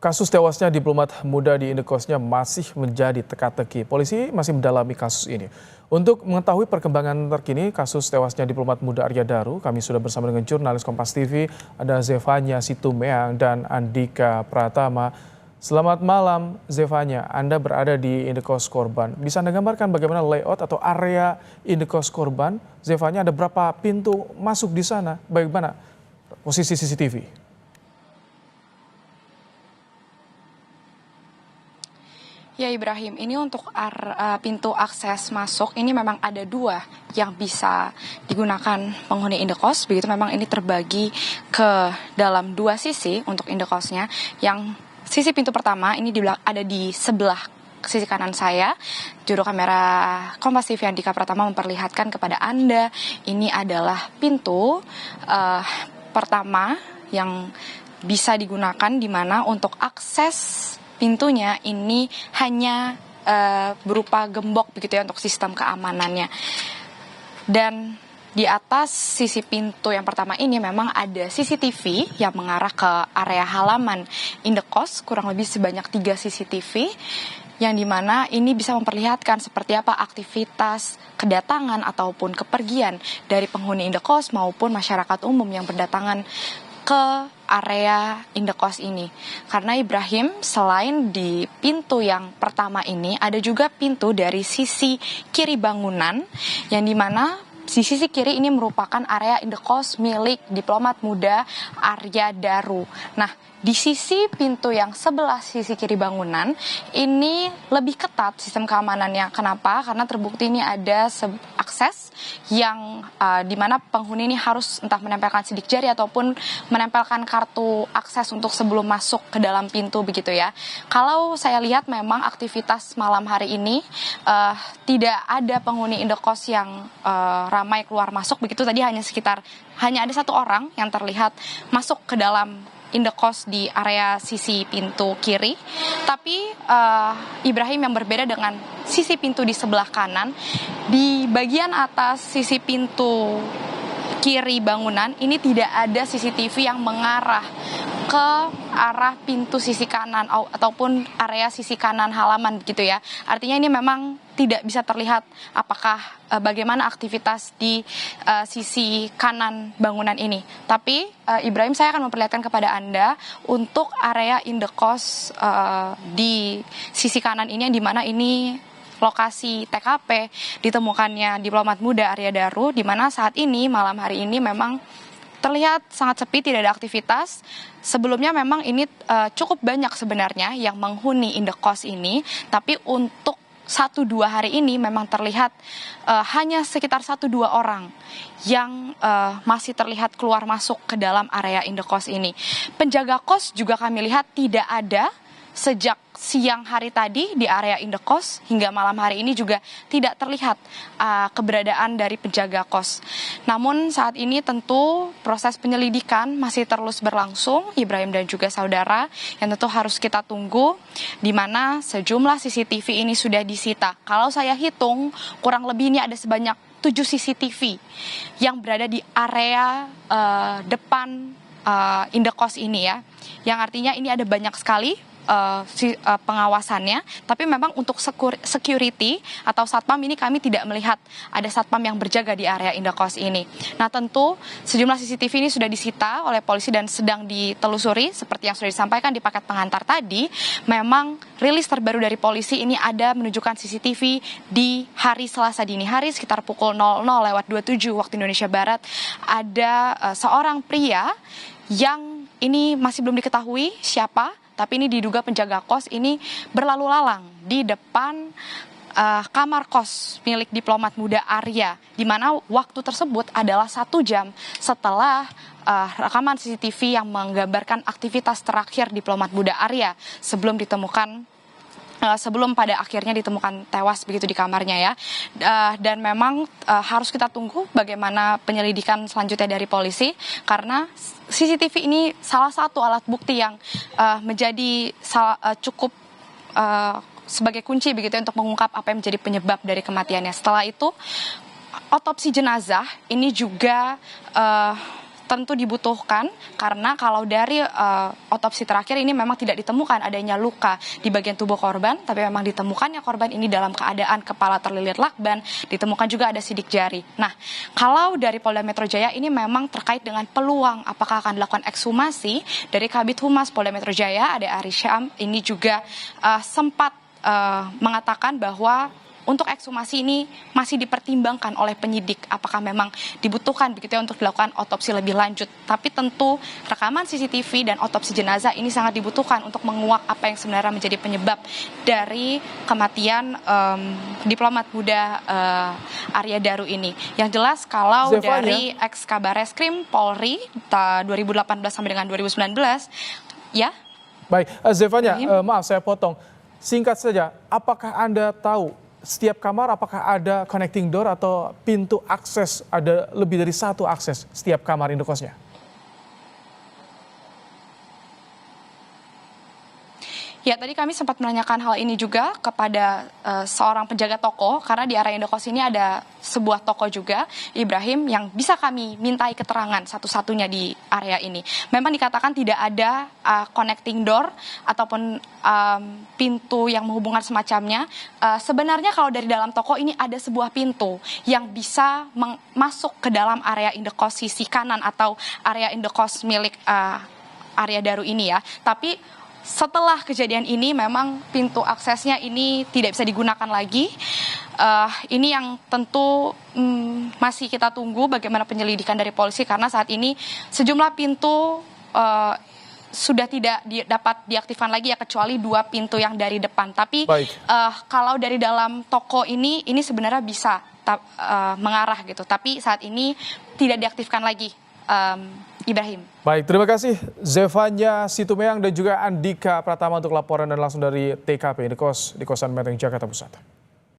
Kasus tewasnya diplomat muda di indekosnya masih menjadi teka-teki. Polisi masih mendalami kasus ini. Untuk mengetahui perkembangan terkini kasus tewasnya diplomat muda Arya Daru, kami sudah bersama dengan jurnalis Kompas TV, ada Zefanya Situmeang dan Andika Pratama. Selamat malam Zefanya, Anda berada di indekos korban. Bisa Anda gambarkan bagaimana layout atau area indekos korban? Zefanya, ada berapa pintu masuk di sana? Bagaimana posisi CCTV? Ya Ibrahim, ini untuk pintu akses masuk ini memang ada dua yang bisa digunakan penghuni indekos. Begitu memang ini terbagi ke dalam dua sisi untuk indekosnya. Yang sisi pintu pertama ini ada di sebelah sisi kanan saya. Juru kamera Kompas TV Andika Pratama memperlihatkan kepada Anda ini adalah pintu pertama yang bisa digunakan di mana untuk akses pintunya ini hanya berupa gembok begitu ya untuk sistem keamanannya. Dan di atas sisi pintu yang pertama ini memang ada CCTV yang mengarah ke area halaman indekos, kurang lebih sebanyak 3 CCTV yang dimana ini bisa memperlihatkan seperti apa aktivitas kedatangan ataupun kepergian dari penghuni indekos maupun masyarakat umum yang berdatangan ke area indekos ini. Karena Ibrahim, selain di pintu yang pertama ini, ada juga pintu dari sisi kiri bangunan, yang dimana di sisi kiri ini merupakan area indekos milik diplomat muda Arya Daru. Nah, di sisi pintu yang sebelah sisi kiri bangunan ini lebih ketat sistem keamanannya. Kenapa? Karena terbukti ini ada akses yang dimana penghuni ini harus entah menempelkan sidik jari ataupun menempelkan kartu akses untuk sebelum masuk ke dalam pintu begitu ya. Kalau saya lihat memang aktivitas malam hari ini tidak ada penghuni indekos yang ramai keluar masuk begitu. Tadi hanya ada satu orang yang terlihat masuk ke dalam indekos di area sisi pintu kiri. Tapi Ibrahim, yang berbeda dengan sisi pintu di sebelah kanan, di bagian atas sisi pintu kiri bangunan ini tidak ada CCTV yang mengarah ke arah pintu sisi kanan ataupun area sisi kanan halaman gitu ya. Artinya ini memang tidak bisa terlihat apakah bagaimana aktivitas di sisi kanan bangunan ini. Tapi Ibrahim, saya akan memperlihatkan kepada Anda untuk area indekos di sisi kanan ini, yang dimana ini lokasi TKP ditemukannya diplomat muda Arya Daru, di mana saat ini malam hari ini memang terlihat sangat sepi, tidak ada aktivitas. Sebelumnya memang ini cukup banyak sebenarnya yang menghuni indekos ini, tapi untuk 1-2 hari ini memang terlihat hanya sekitar 1-2 orang yang masih terlihat keluar masuk ke dalam area indekos ini. Penjaga kos juga kami lihat tidak ada sejak siang hari tadi di area indekos hingga malam hari ini juga tidak terlihat keberadaan dari penjaga kos. Namun saat ini tentu proses penyelidikan masih terus berlangsung, Ibrahim dan juga saudara, yang tentu harus kita tunggu, di mana sejumlah CCTV ini sudah disita. Kalau saya hitung kurang lebih ini ada sebanyak 7 CCTV yang berada di area depan indekos ini ya, yang artinya ini ada banyak sekali pengawasannya, tapi memang untuk security atau satpam ini kami tidak melihat ada satpam yang berjaga di area indekos ini. Nah, tentu sejumlah CCTV ini sudah disita oleh polisi dan sedang ditelusuri seperti yang sudah disampaikan di paket pengantar tadi. Memang rilis terbaru dari polisi ini ada menunjukkan CCTV di hari Selasa dini hari sekitar pukul 00:27 waktu Indonesia Barat, ada seorang pria yang ini masih belum diketahui siapa, tapi ini diduga penjaga kos ini berlalu lalang di depan kamar kos milik diplomat muda Arya, di mana waktu tersebut adalah 1 jam setelah rekaman CCTV yang menggambarkan aktivitas terakhir diplomat muda Arya sebelum pada akhirnya ditemukan tewas begitu di kamarnya ya. Dan memang harus kita tunggu bagaimana penyelidikan selanjutnya dari polisi, karena CCTV ini salah satu alat bukti yang menjadi cukup sebagai kunci begitu untuk mengungkap apa yang menjadi penyebab dari kematiannya. Setelah itu otopsi jenazah ini juga tentu dibutuhkan karena kalau dari otopsi terakhir ini memang tidak ditemukan adanya luka di bagian tubuh korban, tapi memang ditemukannya korban ini dalam keadaan kepala terlilit lakban, ditemukan juga ada sidik jari. Nah, kalau dari Polda Metro Jaya ini memang terkait dengan peluang apakah akan dilakukan ekshumasi, dari Kabid Humas Polda Metro Jaya ada Ari Syam ini juga sempat mengatakan bahwa untuk ekshumasi ini masih dipertimbangkan oleh penyidik apakah memang dibutuhkan begitu ya untuk dilakukan otopsi lebih lanjut. Tapi tentu rekaman CCTV dan otopsi jenazah ini sangat dibutuhkan untuk menguak apa yang sebenarnya menjadi penyebab dari kematian diplomat muda Arya Daru ini. Yang jelas kalau dari ex Kabareskrim Polri 2018 sampai dengan 2019 ya. Baik, Zevanya, maaf saya potong. Singkat saja, apakah Anda tahu setiap kamar apakah ada connecting door atau pintu akses, ada lebih dari satu akses setiap kamar indekosnya? Ya, tadi kami sempat menanyakan hal ini juga kepada seorang penjaga toko, karena di area indekos ini ada sebuah toko juga, Ibrahim, yang bisa kami mintai keterangan satu-satunya di area ini. Memang dikatakan tidak ada connecting door ataupun pintu yang menghubungkan semacamnya. Sebenarnya kalau dari dalam toko ini ada sebuah pintu yang bisa masuk ke dalam area indekos sisi kanan atau area indekos milik Arya Daru ini ya. Tapi setelah kejadian ini memang pintu aksesnya ini tidak bisa digunakan lagi. Ini yang tentu masih kita tunggu bagaimana penyelidikan dari polisi karena saat ini sejumlah pintu sudah tidak dapat diaktifkan lagi ya kecuali 2 pintu yang dari depan. Tapi kalau dari dalam toko ini sebenarnya bisa mengarah gitu. Tapi saat ini tidak diaktifkan lagi. Ibrahim. Baik, terima kasih Zevanya Situmeang dan juga Andika Pratama untuk laporan dan langsung dari TKP di kosan Menteng Jakarta Pusat.